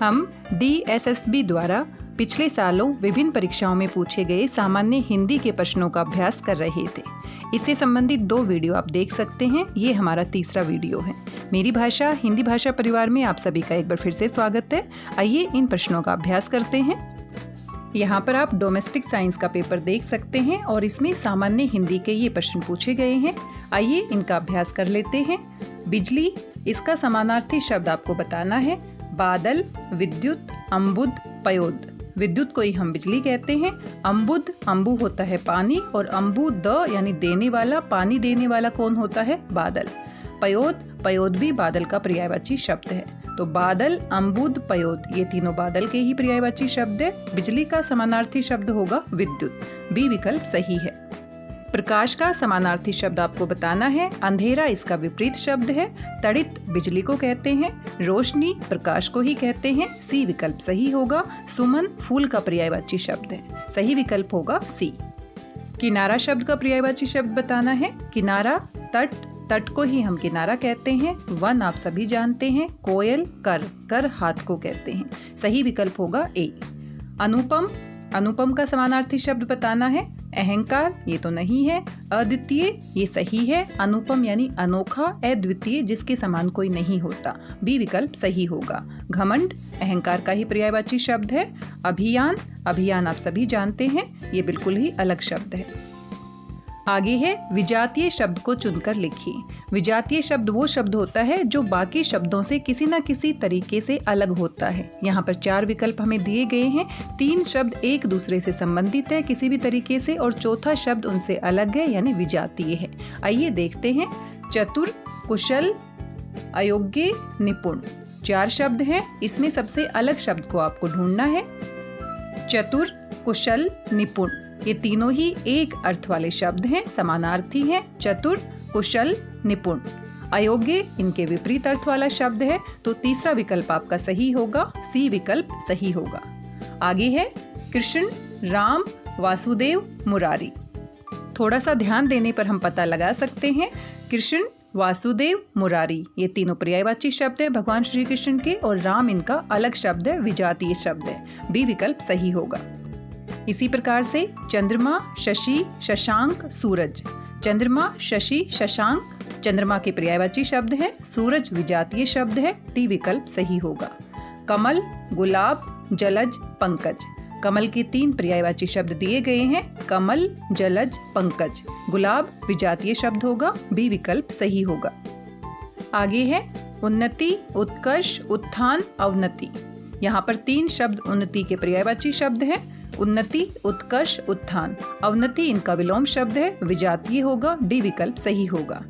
हम DSSB द्वारा पिछले सालों विभिन्न परीक्षाओं में पूछे गए सामान्य हिंदी के प्रश्नों का अभ्यास कर रहे थे। इससे संबंधित 2 वीडियो आप देख सकते हैं। ये हमारा तीसरा वीडियो है। मेरी भाषा हिंदी भाषा परिवार में आप सभी का एक बार फिर से स्वागत है। आइए इन प्रश्नों का अभ्यास करते हैं। यहाँ पर आप डोमेस्टिक साइंस का पेपर देख सकते हैं और इसमें सामान्य हिंदी के ये प्रश्न पूछे गए हैं। आइए इनका अभ्यास कर लेते हैं। बिजली, इसका समानार्थी शब्द आपको बताना है। बादल, विद्युत, अम्बुद, पयोद। विद्युत को ही हम बिजली कहते हैं। अम्बुद, अम्बु होता है पानी, और अम्बु द यानी देने वाला, पानी देने वाला कौन होता है? बादल। पयोद, पयोद भी बादल का पर्यायवाची शब्द है। तो बादल, अम्बुद, पयोद ये तीनों बादल के ही पर्यायवाची शब्द है। बिजली का समानार्थी शब्द होगा विद्युत। बी विकल्प सही है। प्रकाश का समानार्थी शब्द आपको बताना है। अंधेरा इसका विपरीत शब्द है। तड़ित बिजली को कहते हैं। रोशनी प्रकाश को ही कहते हैं। सी विकल्प सही होगा। सुमन फूल का पर्यायवाची शब्द है। सही विकल्प होगा सी। किनारा शब्द का पर्यायवाची शब्द बताना है। किनारा, तट, तट को ही हम किनारा कहते हैं। वन आप सभी जानते हैं। कोयल, कर, कर हाथ को कहते हैं। सही विकल्प होगा ए। अनुपम, अनुपम का समानार्थी शब्द बताना है। अहंकार ये तो नहीं है। अद्वितीय ये सही है। अनुपम यानी अनोखा, अद्वितीय जिसके समान कोई नहीं होता। बी विकल्प सही होगा। घमंड अहंकार का ही पर्यायवाची शब्द है। अभियान, अभियान आप सभी जानते हैं, ये बिल्कुल ही अलग शब्द है। आगे है विजातीय शब्द को चुनकर लिखिए। विजातीय शब्द वो शब्द होता है जो बाकी शब्दों से किसी न किसी तरीके से अलग होता है। यहाँ पर 4 विकल्प हमें दिए गए हैं। 3 शब्द एक दूसरे से संबंधित है किसी भी तरीके से, और चौथा शब्द उनसे अलग है यानी विजातीय है। आइए देखते हैं। चतुर, कुशल, अयोग्य, निपुण 4 शब्द हैं। इसमें सबसे अलग शब्द को आपको ढूंढना है। चतुर, कुशल, निपुण ये तीनों ही एक अर्थ वाले शब्द हैं, समानार्थी हैं। चतुर, कुशल, निपुण। अयोग्य इनके विपरीत अर्थ वाला शब्द है। तो तीसरा विकल्प आपका सही होगा। सी विकल्प सही होगा। आगे है कृष्ण, राम, वासुदेव, मुरारी। थोड़ा सा ध्यान देने पर हम पता लगा सकते हैं। कृष्ण, वासुदेव, मुरारी ये तीनों पर्यायवाची शब्द है भगवान श्री कृष्ण के, और राम इनका अलग शब्द है, विजातीय शब्द है। बी विकल्प सही होगा। इसी प्रकार से चंद्रमा, शशि, शशांक, सूरज। चंद्रमा, शशि, शशांक चंद्रमा के पर्यायवाची शब्द हैं। सूरज विजातीय शब्द है। डी विकल्प सही होगा। कमल, गुलाब, जलज, पंकज। कमल के 3 पर्यायवाची शब्द दिए गए हैं। कमल, जलज, पंकज। गुलाब विजातीय शब्द होगा। बी विकल्प सही होगा। आगे है उन्नति, उत्कर्ष, उत्थान, अवनति। यहाँ पर 3 शब्द उन्नति के पर्यायवाची शब्द हैं। उन्नति, उत्कर्ष, उत्थान। अवनति इनका विलोम शब्द है, विजातीय होगा। डी विकल्प सही होगा।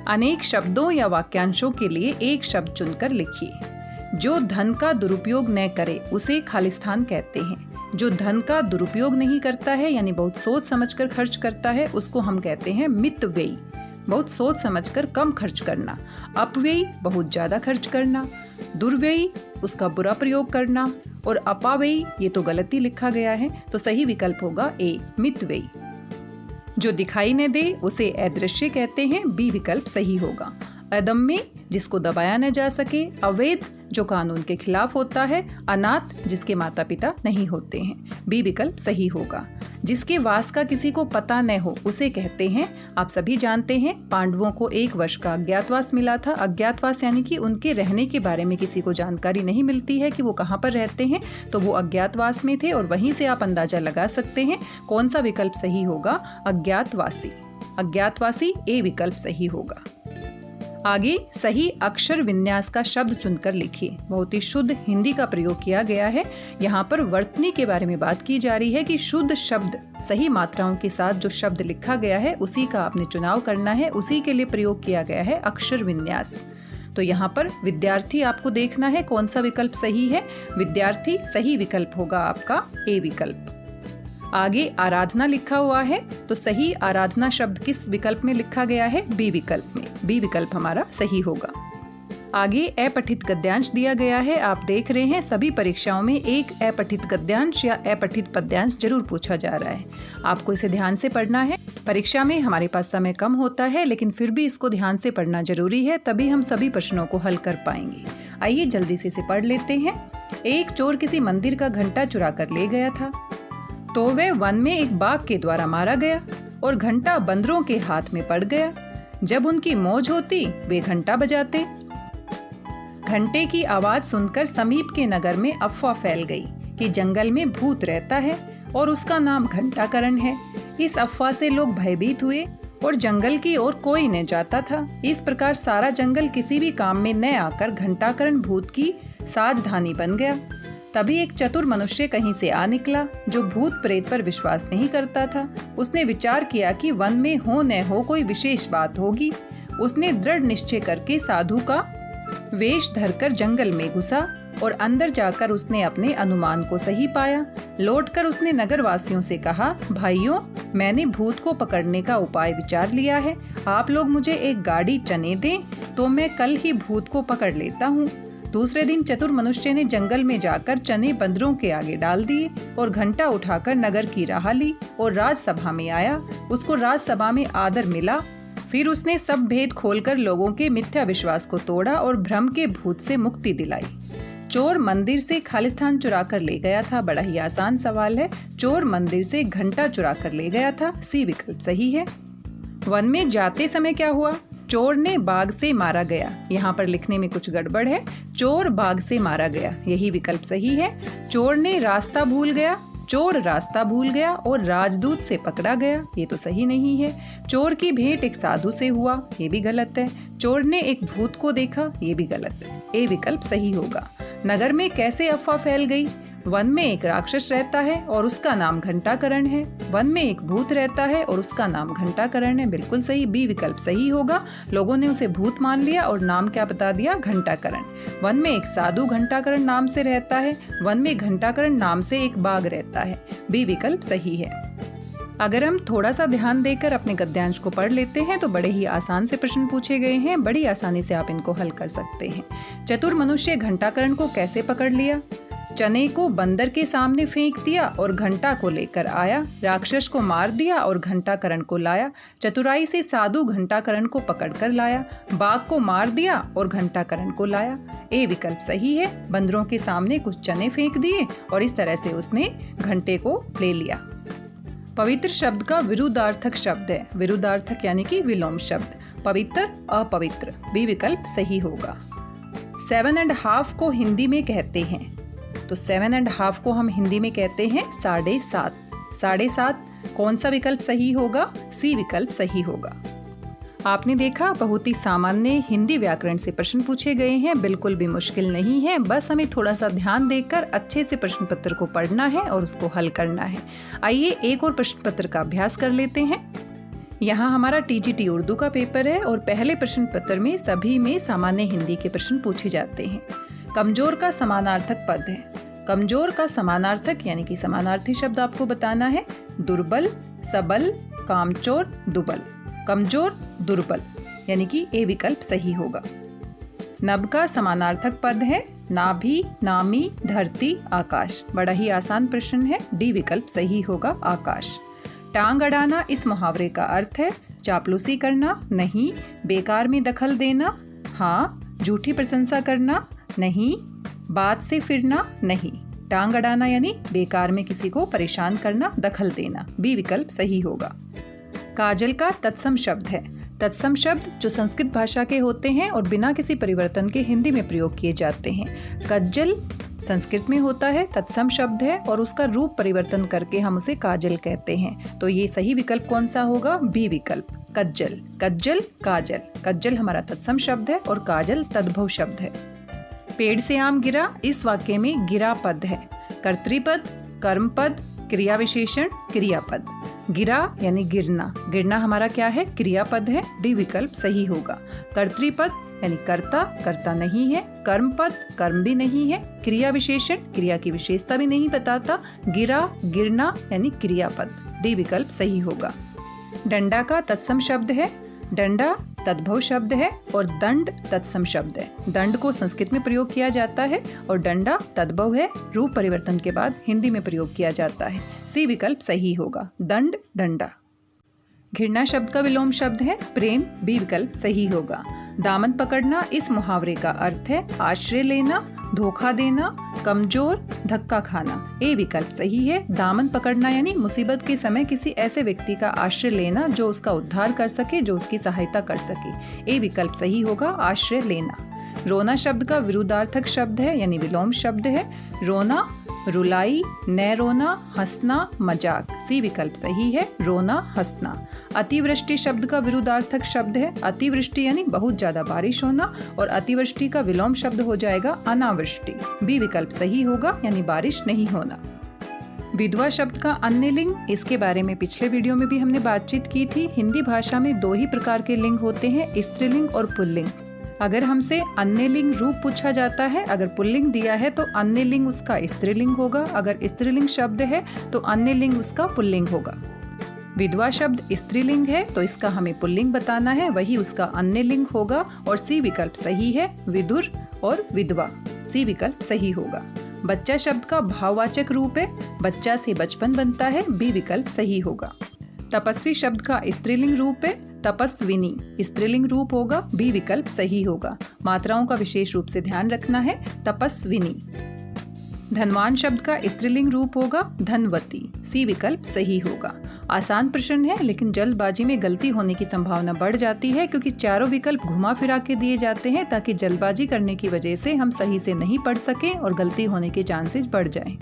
अनेक शब्दों या वाक्यांशों के लिए एक शब्द चुनकर लिखिए। जो धन का दुरुपयोग न करे उसे खालिस्तान कहते हैं। जो धन का दुरुपयोग नहीं करता है यानी बहुत सोच समझकर खर्च करता है, उसको हम कहते हैं मितव्ययी। बहुत सोच समझकर कम खर्च करना। अपव्ययी बहुत ज्यादा खर्च करना। दुर्व्ययी उसका बुरा प्रयोग करना। और अपाव्ययी ये तो गलती लिखा गया है, तो सही विकल्प होगा ए, मितव्ययी। जो दिखाई न दे उसे अदृश्य कहते हैं। बी विकल्प सही होगा। अदम्य जिसको दबाया न जा सके। अवैध जो कानून के खिलाफ होता है। अनाथ जिसके माता पिता नहीं होते हैं। बी विकल्प सही होगा। जिसके वास का किसी को पता न हो उसे कहते हैं, आप सभी जानते हैं, पांडवों को 1 वर्ष का अज्ञातवास मिला था। अज्ञातवास यानी कि उनके रहने के बारे में किसी को जानकारी नहीं मिलती है कि वो कहाँ पर रहते हैं, तो वो अज्ञातवास में थे, और वहीं से आप अंदाजा लगा सकते हैं कौन सा विकल्प सही होगा। अज्ञातवासी। अज्ञातवासी ए विकल्प सही होगा। आगे सही अक्षर विन्यास का शब्द चुनकर लिखिए। बहुत ही शुद्ध हिंदी का प्रयोग किया गया है। यहाँ पर वर्तनी के बारे में बात की जा रही है कि शुद्ध शब्द सही मात्राओं के साथ जो शब्द लिखा गया है उसी का आपने चुनाव करना है। उसी के लिए प्रयोग किया गया है अक्षर विन्यास। तो यहाँ पर विद्यार्थी आपको देखना है कौन सा विकल्प सही है। विद्यार्थी सही विकल्प होगा आपका ए विकल्प। आगे आराधना लिखा हुआ है, तो सही आराधना शब्द किस विकल्प में लिखा गया है? बी विकल्प में। बी विकल्प हमारा सही होगा। आगे अपठित गद्यांश दिया गया है। आप देख रहे हैं सभी परीक्षाओं में एक अपठित गद्यांश या अपठित पद्यांश जरूर पूछा जा रहा है। आपको इसे ध्यान से पढ़ना है। परीक्षा में हमारे पास समय कम होता है, लेकिन फिर भी इसको ध्यान से पढ़ना जरूरी है, तभी हम सभी प्रश्नों को हल कर पाएंगे। आइए जल्दी से इसे पढ़ लेते हैं। एक चोर किसी मंदिर का घंटा चुरा कर ले गया था, तो वह वन में एक बाघ के द्वारा मारा गया और घंटा बंदरों के हाथ में पड़ गया। जब उनकी मौज होती वे घंटा बजाते। घंटे की आवाज सुनकर समीप के नगर में अफवाह फैल गई कि जंगल में भूत रहता है और उसका नाम घंटाकरण है। इस अफवाह से लोग भयभीत हुए और जंगल की ओर कोई न जाता था। इस प्रकार सारा जंगल किसी भी काम में न आकर घंटाकरण भूत की साजधानी बन गया। तभी एक चतुर मनुष्य कहीं से आ निकला जो भूत प्रेत पर विश्वास नहीं करता था। उसने विचार किया कि वन में हो न हो कोई विशेष बात होगी। उसने दृढ़ निश्चय करके साधु का वेश धरकर जंगल में घुसा और अंदर जाकर उसने अपने अनुमान को सही पाया। लौटकर उसने नगरवासियों से कहा, भाइयों, मैंने भूत को पकड़ने का उपाय विचार लिया है। आप लोग मुझे एक गाड़ी चने दें तो मैं कल ही भूत को पकड़ लेता हूँ। दूसरे दिन चतुर मनुष्य ने जंगल में जाकर चने बंदरों के आगे डाल दिए और घंटा उठाकर नगर की राह ली और राजसभा में आया। उसको राजसभा में आदर मिला। फिर उसने सब भेद खोलकर लोगों के मिथ्या विश्वास को तोड़ा और भ्रम के भूत से मुक्ति दिलाई। चोर मंदिर से खालिस्तान चुरा कर ले गया था। बड़ा ही आसान सवाल है। चोर मंदिर से घंटा चुरा कर ले गया था। सी विकल्प सही है। वन में जाते समय क्या हुआ? चोर ने बाघ से मारा गया। यहाँ पर लिखने में कुछ गड़बड़ है। चोर बाघ से मारा गया, यही विकल्प सही है। चोर ने रास्ता भूल गया। चोर रास्ता भूल गया और राजदूत से पकड़ा गया, ये तो सही नहीं है। चोर की भेंट एक साधु से हुआ, ये भी गलत है। चोर ने एक भूत को देखा, ये भी गलत है। ए विकल्प सही होगा। नगर में कैसे अफवाह फैल गई? वन में एक राक्षस रहता है और उसका नाम घंटाकरण है। वन में एक भूत रहता है और उसका नाम घंटाकरण है, बिल्कुल सही। बी विकल्प सही होगा। लोगों ने उसे भूत मान लिया और नाम क्या बता दिया? घंटाकरण। वन में एक साधु घंटाकरण नाम से रहता है। वन में घंटाकरण नाम से एक बाघ रहता है। बी विकल्प सही है। अगर हम थोड़ा सा ध्यान देकर अपने गद्यांश को पढ़ लेते हैं तो बड़े ही आसान से प्रश्न पूछे गए हैं। बड़ी आसानी से आप इनको हल कर सकते हैं। चतुर मनुष्य घंटाकरण को कैसे पकड़ लिया? चने को बंदर के सामने फेंक दिया और घंटा को लेकर आया। राक्षस को मार दिया और घंटाकरण को लाया। चतुराई से साधु घंटाकरण को पकड़ कर लाया। बाघ को मार दिया और घंटाकरण को लाया। ए विकल्प सही है। बंदरों के सामने कुछ चने फेंक दिए और इस तरह से उसने घंटे को ले लिया। पवित्र शब्द का विरुद्धार्थक शब्द है। विरुद्धार्थक यानी कि विलोम शब्द। पवित्र, अपवित्र। बी विकल्प सही होगा। 7.5 को हिंदी में कहते हैं, तो 7.5 को हम हिंदी में कहते हैं 7.5। 7.5 कौन सा विकल्प सही होगा? सी विकल्प सही होगा। आपने देखा, बहुत ही सामान्य हिंदी व्याकरण से प्रश्न पूछे गए हैं। बिल्कुल भी मुश्किल नहीं है। बस हमें थोड़ा सा ध्यान देकर अच्छे से प्रश्न पत्र को पढ़ना है और उसको हल करना है। आइए एक और प्रश्न पत्र का अभ्यास कर लेते हैं। यहाँ हमारा टीजीटी उर्दू का पेपर है और पहले प्रश्न पत्र में सभी में सामान्य हिंदी के प्रश्न पूछे जाते हैं। कमजोर का समानार्थक पद है। कमजोर का समानार्थक यानी कि समानार्थी शब्द आपको बताना है। दुर्बल, सबल, कामचोर, दुबल। कमजोर, दुर्बल, यानी कि ए विकल्प सही होगा। नभ का समानार्थक पद है। नाभि, नामी, धरती, आकाश। बड़ा ही आसान प्रश्न है। डी विकल्प सही होगा, आकाश। टांग अड़ाना इस मुहावरे का अर्थ है चापलूसी करना, नहीं। बेकार में दखल देना, हाँ। झूठी प्रशंसा करना, नहीं। बात से फिरना, नहीं। टांग अड़ाना यानी बेकार में किसी को परेशान करना, दखल देना। बी विकल्प सही होगा। काजल का तत्सम शब्द है। तत्सम शब्द जो संस्कृत भाषा के होते हैं और बिना किसी परिवर्तन के हिंदी में प्रयोग किए जाते हैं। कज्जल संस्कृत में होता है, तत्सम शब्द है और उसका रूप परिवर्तन करके हम उसे काजल कहते हैं। तो ये सही विकल्प कौन सा होगा? बी विकल्प, कज्जल। कज्जल, काजल। कज्जल हमारा तत्सम शब्द है और काजल तद्भव शब्द है। पेड़ से आम गिरा इस वाक्य में गिरा पद है। कर्तृपद, कर्मपद, क्रिया विशेषण, क्रियापद। गिरा यानी गिरना। गिरना हमारा क्या है? क्रियापद है। डी विकल्प सही होगा। कर्तृपद यानी कर्ता, कर्ता नहीं है। कर्मपद, कर्म भी नहीं है। क्रिया विशेषण, क्रिया की विशेषता भी नहीं बताता। गिरा, गिरना यानी क्रियापद। डी विकल्प सही होगा। डंडा का तत्सम शब्द है। डंडा तद्भव शब्द है और दंड तत्सम शब्द है। दंड को संस्कृत में प्रयोग किया जाता है और डंडा तद्भव है। रूप परिवर्तन के बाद हिंदी में प्रयोग किया जाता है। सी विकल्प सही होगा। दंड, डंडा। घृणा शब्द का विलोम शब्द है प्रेम, बी विकल्प सही होगा। दामन पकड़ना इस मुहावरे का अर्थ है आश्रय लेना, धोखा देना, कमजोर, धक्का खाना। ए विकल्प सही है। दामन पकड़ना यानी मुसीबत के समय किसी ऐसे व्यक्ति का आश्रय लेना जो उसका उद्धार कर सके, जो उसकी सहायता कर सके। ए विकल्प सही होगा, आश्रय लेना। रोना शब्द का विरुद्धार्थक शब्द है यानी विलोम शब्द है रोना, रुलाई, न रोना, हंसना, मजाक। सी विकल्प सही है, रोना, हंसना। अतिवृष्टि शब्द का विरुद्धार्थक शब्द है अतिवृष्टि यानी बहुत ज्यादा बारिश होना, और अतिवृष्टि का विलोम शब्द हो जाएगा अनावृष्टि। बी विकल्प सही होगा यानी बारिश नहीं होना। विधवा शब्द का अन्य लिंग, इसके बारे में पिछले वीडियो में भी हमने बातचीत की थी। हिंदी भाषा में 2 ही प्रकार के लिंग होते हैं, स्त्रीलिंग और पुल्लिंग। अगर हमसे अन्य लिंग रूप पूछा जाता है, अगर पुल्लिंग दिया है तो अन्य लिंग उसका स्त्रीलिंग होगा, अगर स्त्रीलिंग शब्द है तो अन्य लिंग उसका पुल्लिंग होगा। विधवा शब्द स्त्रीलिंग है तो इसका हमें पुल्लिंग बताना है, वही उसका अन्य लिंग होगा। और सी विकल्प सही है, विदुर और विधवा। सी विकल्प सही होगा। बच्चा शब्द का भाववाचक रूप है, बच्चा से बचपन बनता है। बी विकल्प सही होगा। तपस्वी शब्द का स्त्रीलिंग रूप है तपस्विनी, स्त्रीलिंग रूप होगा। बी विकल्प सही होगा। मात्राओं का विशेष रूप से ध्यान रखना है, तपस्विनी। धनवान शब्द का स्त्रीलिंग रूप होगा धनवती। सी विकल्प सही होगा। आसान प्रश्न है लेकिन जल्दबाजी में गलती होने की संभावना बढ़ जाती है, क्योंकि चारों विकल्प घुमा फिरा के दिए जाते हैं ताकि जल्दबाजी करने की वजह से हम सही से नहीं पढ़ सकें और गलती होने के चांसेस बढ़ जाएं।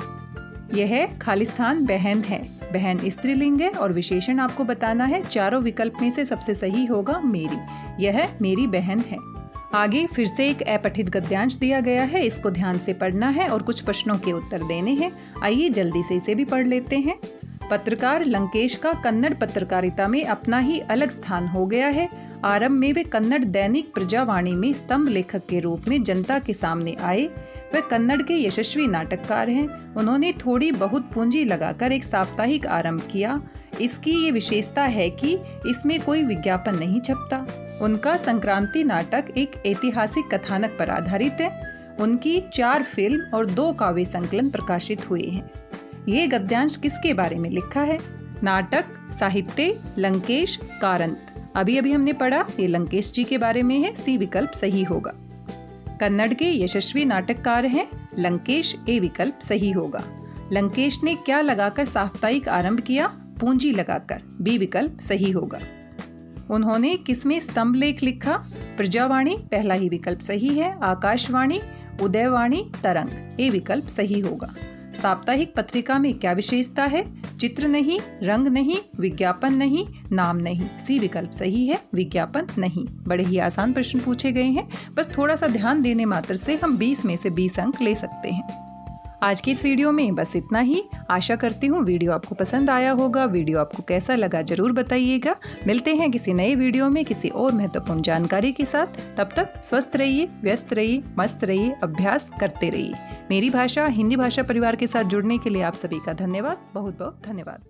यह खालिस्तान बहन है, बहन स्त्रीलिंग है और विशेषण आपको बताना है। चारों विकल्प में से सबसे सही होगा मेरी, यह मेरी बहन है। आगे फिर से एक अपठित गद्यांश दिया गया है, इसको ध्यान से पढ़ना है और कुछ प्रश्नों के उत्तर देने हैं। आइए जल्दी से इसे भी पढ़ लेते हैं। पत्रकार लंकेश का कन्नड़ पत्रकारिता में अपना ही अलग स्थान हो गया है। आरंभ में वे कन्नड़ दैनिक प्रजावाणी में स्तंभ लेखक के रूप में जनता के सामने आए। वे कन्नड़ के यशस्वी नाटककार हैं। उन्होंने थोड़ी बहुत पूंजी लगाकर एक साप्ताहिक आरंभ किया। इसकी ये विशेषता है कि इसमें कोई विज्ञापन नहीं छपता। उनका संक्रांति नाटक एक ऐतिहासिक कथानक पर आधारित है। उनकी 4 फिल्म और 2 काव्य संकलन प्रकाशित हुए हैं। ये गद्यांश किसके बारे में लिखा है? नाटक, साहित्य, लंकेश, कारंत। अभी अभी हमने पढ़ा, ये लंकेश जी के बारे में है। सी विकल्प सही होगा। कन्नड़ के यशस्वी नाटककार हैं लंकेश। ए विकल्प सही होगा। लंकेश ने क्या लगाकर साप्ताहिक आरंभ किया? पूंजी लगाकर। बी विकल्प सही होगा। उन्होंने किसमें स्तंभ लेख लिखा? प्रजावाणी, पहला ही विकल्प सही है। आकाशवाणी, उदयवाणी, तरंग। ए विकल्प सही होगा। साप्ताहिक पत्रिका में क्या विशेषता है? चित्र नहीं, रंग नहीं, विज्ञापन नहीं, नाम नहीं। सी विकल्प सही है, विज्ञापन नहीं। बड़े ही आसान प्रश्न पूछे गए हैं, बस थोड़ा सा ध्यान देने मात्र से हम 20 में से 20 अंक ले सकते हैं। आज की इस वीडियो में बस इतना ही। आशा करती हूँ वीडियो आपको पसंद आया होगा। वीडियो आपको कैसा लगा जरूर बताइएगा। मिलते हैं किसी नए वीडियो में किसी और महत्वपूर्ण जानकारी के साथ। तब तक स्वस्थ रहिए, व्यस्त रहिए, मस्त रहिए, अभ्यास करते रहिए। मेरी भाषा हिंदी भाषा परिवार के साथ जुड़ने के लिए आप सभी का धन्यवाद, बहुत बहुत धन्यवाद।